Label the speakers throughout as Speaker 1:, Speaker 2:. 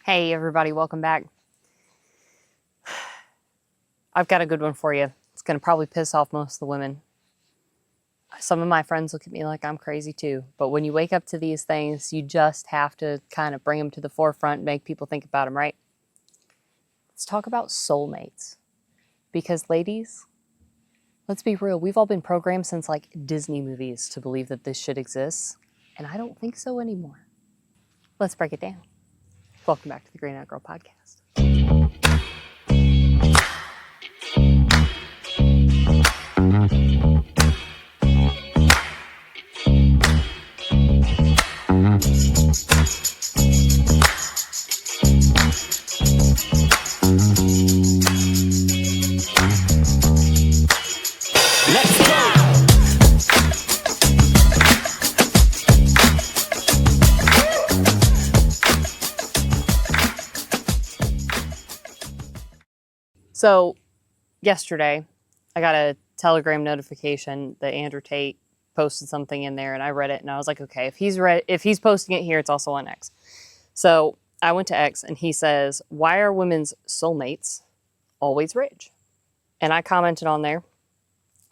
Speaker 1: Hey everybody, welcome back. I've got a good one for you. It's going to probably piss off most of the women. Some of my friends look at me like I'm crazy too, but when you wake up to these things, you just have to kind of bring them to the forefront and make people think about them, right? Let's talk about soulmates. Because ladies, let's be real, we've all been programmed since like Disney movies to believe that this shit exists, and I don't think so anymore. Let's break it down. Welcome back to the Green Out Girl podcast. So, yesterday, I got a Telegram notification that Andrew Tate posted something in there, and I read it, and I was like, okay, if he's posting it here, it's also on X. So I went to X, and he says, "Why are women's soulmates always rich?" And I commented on there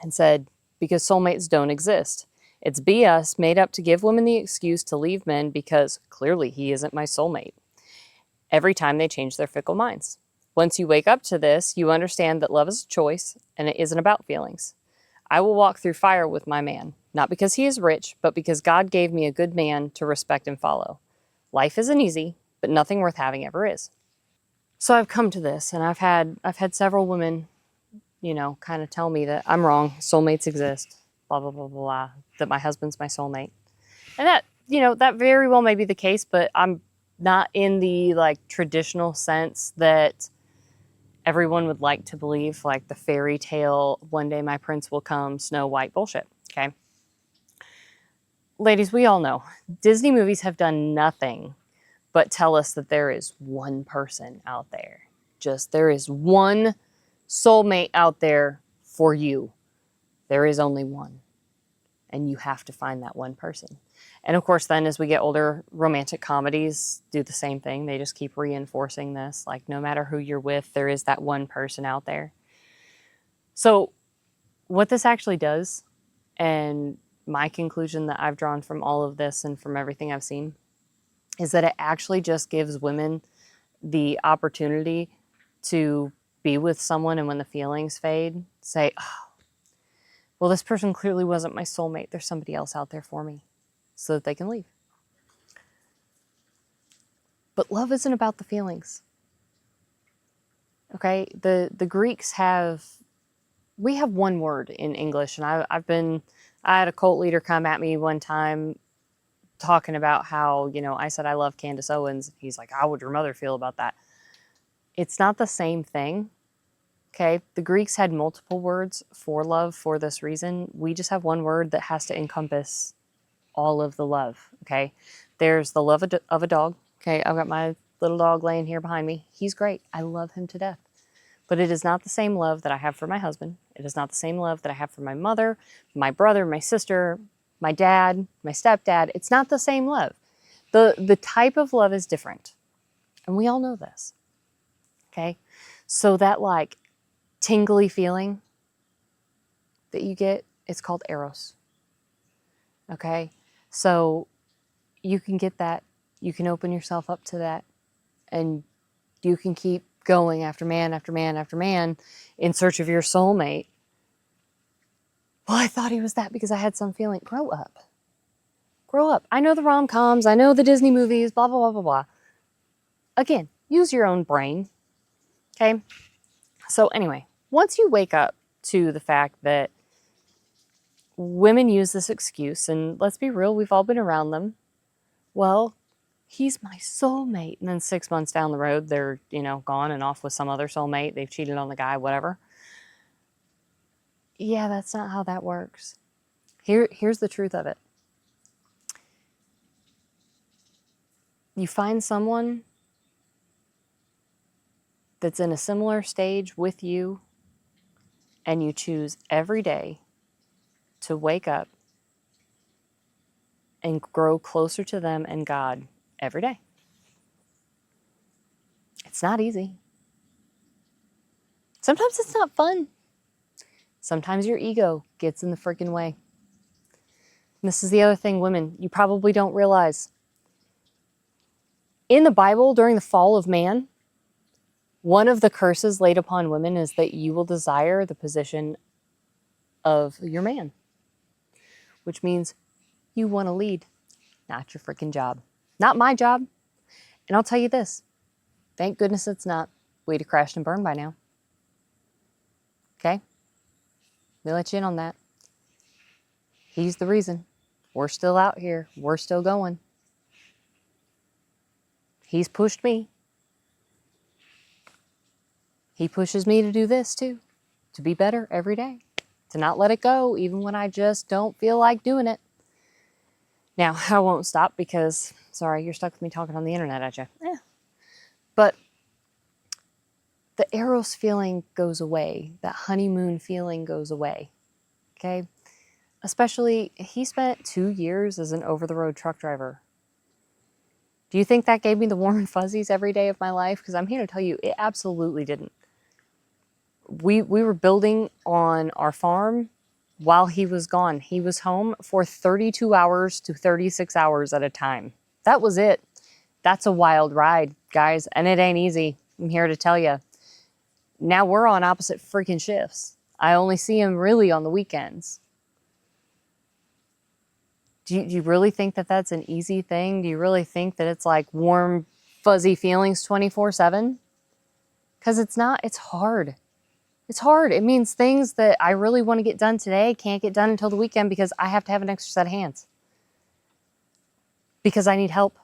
Speaker 1: and said, "Because soulmates don't exist. It's BS made up to give women the excuse to leave men because clearly he isn't my soulmate. Every time they change their fickle minds. Once you wake up to this, you understand that love is a choice and it isn't about feelings. I will walk through fire with my man, not because he is rich, but because God gave me a good man to respect and follow. Life isn't easy, but nothing worth having ever is." So I've come to this, and I've had several women, kind of tell me that I'm wrong, soulmates exist, blah, blah, blah, blah, blah, that my husband's my soulmate. And that very well may be the case, but I'm not in the traditional sense that everyone would like to believe, like the fairy tale, one day my prince will come, Snow White bullshit, okay? Ladies, we all know, Disney movies have done nothing but tell us that there is one person out there. There is one soulmate out there for you. There is only one. And you have to find that one person. And of course, then as we get older, romantic comedies do the same thing. They just keep reinforcing this. Like, no matter who you're with, there is that one person out there. So what this actually does, and my conclusion that I've drawn from all of this and from everything I've seen, is that it actually just gives women the opportunity to be with someone, and when the feelings fade, say, "Oh, well, this person clearly wasn't my soulmate. There's somebody else out there for me," so that they can leave. But love isn't about the feelings. Okay? The Greeks we have one word in English, and I had a cult leader come at me one time talking about how, I said I love Candace Owens. He's like, "How would your mother feel about that?" It's not the same thing. Okay? The Greeks had multiple words for love for this reason. We just have one word that has to encompass all of the love. Okay? There's the love of a dog. Okay? I've got my little dog laying here behind me. He's great. I love him to death. But it is not the same love that I have for my husband. It is not the same love that I have for my mother, my brother, my sister, my dad, my stepdad. It's not the same love. The type of love is different. And we all know this. Okay? So that tingly feeling that you get, it's called eros. Okay? So you can get that. You can open yourself up to that. And you can keep going after man, after man, after man in search of your soulmate. Well, I thought he was that because I had some feeling. Grow up. Grow up. I know the rom-coms. I know the Disney movies, blah, blah, blah, blah, blah. Again, use your own brain. Okay? So anyway, once you wake up to the fact that women use this excuse, and let's be real, we've all been around them. Well, he's my soulmate. And then 6 months down the road, they're, gone and off with some other soulmate. They've cheated on the guy, whatever. Yeah, that's not how that works. Here's the truth of it. You find someone that's in a similar stage with you, and you choose every day to wake up and grow closer to them and God every day. not easy. Sometimes it's not fun. Sometimes your ego gets in the freaking way. And this is the other thing, women, you probably don't realize. In the Bible, during the fall of man, one of the curses laid upon women is that you will desire the position of your man, which means you want to lead, not your freaking job. Not my job. And I'll tell you this, thank goodness it's not. We'd have crashed and burned by now. Okay? Let me let you in on that. He's the reason. We're still out here. We're still going. He's pushed me. He pushes me to do this too, to be better every day, to not let it go even when I just don't feel like doing it. Now, I won't stop because, sorry, you're stuck with me talking on the internet, aren't you? Yeah. But the Eros feeling goes away. That honeymoon feeling goes away. Okay? Especially, he spent 2 years as an over-the-road truck driver. Do you think that gave me the warm and fuzzies every day of my life? Because I'm here to tell you, it absolutely didn't. We were building on our farm while he was gone. He was home for 32 hours to 36 hours at a time. That was it. That's a wild ride, guys, and it ain't easy. I'm here to tell you. Now we're on opposite freaking shifts. I only see him really on the weekends. Do you really think that that's an easy thing? Do you really think that it's like warm, fuzzy feelings 24/7? Because it's not. It's hard. It's hard. It means things that I really want to get done today can't get done until the weekend because I have to have an extra set of hands. Because I need help.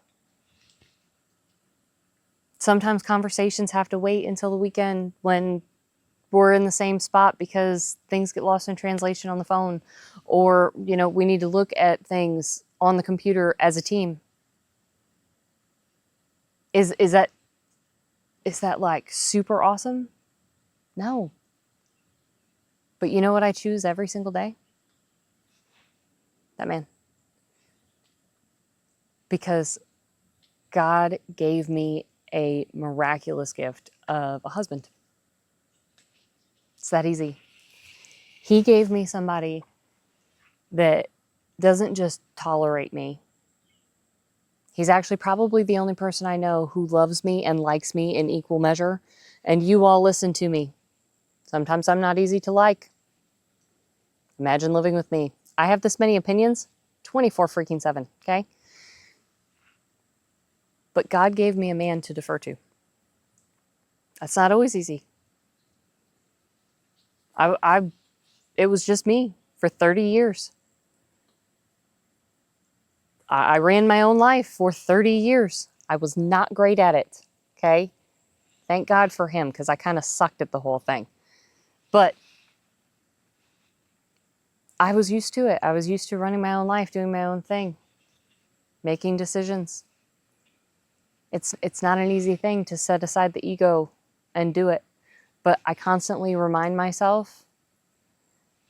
Speaker 1: Sometimes conversations have to wait until the weekend when we're in the same spot because things get lost in translation on the phone. Or, we need to look at things on the computer as a team. Is that like super awesome? No. But you know what I choose every single day? That man. Because God gave me a miraculous gift of a husband. It's that easy. He gave me somebody that doesn't just tolerate me. He's actually probably the only person I know who loves me and likes me in equal measure. And you all listen to me. Sometimes I'm not easy to like. Imagine living with me. I have this many opinions, 24/7, okay? But God gave me a man to defer to. That's not always easy. It was just me for 30 years. I ran my own life for 30 years. I was not great at it, okay? Thank God for him, because I kind of sucked at the whole thing. But I was used to it. I was used to running my own life, doing my own thing, making decisions. It's not an easy thing to set aside the ego and do it. But I constantly remind myself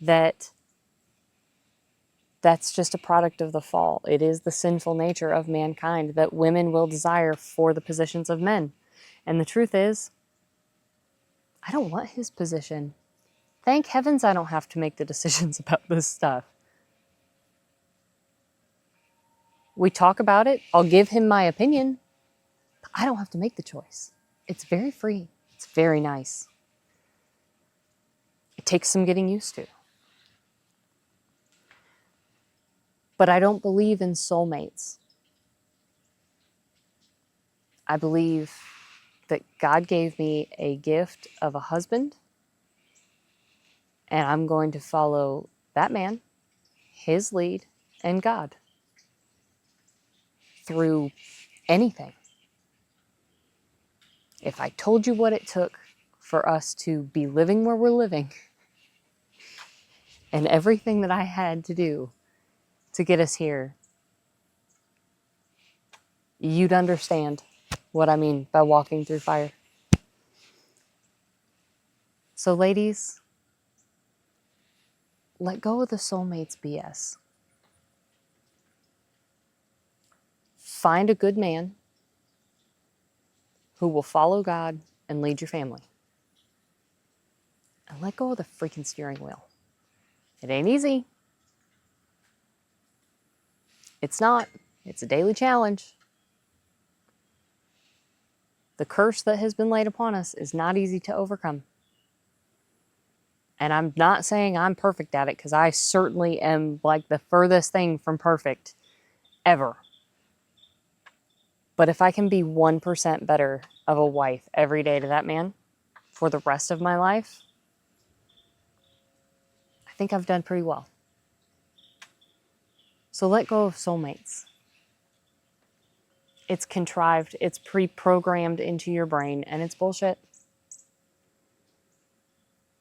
Speaker 1: that that's just a product of the fall. It is the sinful nature of mankind that women will desire for the positions of men. And the truth is, I don't want his position. Thank heavens I don't have to make the decisions about this stuff. We talk about it. I'll give him my opinion. But I don't have to make the choice. It's very free. It's very nice. It takes some getting used to. But I don't believe in soulmates. I believe that God gave me a gift of a husband, and I'm going to follow that man, his lead, and God through anything. If I told you what it took for us to be living where we're living and everything that I had to do to get us here, you'd understand what I mean by walking through fire. So ladies, let go of the soulmates BS. Find a good man. who will follow God and lead your family. And let go of the freaking steering wheel. It ain't easy. It's not. It's a daily challenge. The curse that has been laid upon us is not easy to overcome. And I'm not saying I'm perfect at it, because I certainly am like the furthest thing from perfect ever. But if I can be 1% better of a wife every day to that man for the rest of my life, I think I've done pretty well. So let go of soulmates. It's contrived, it's pre-programmed into your brain, and it's bullshit.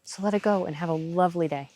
Speaker 1: So let it go and have a lovely day.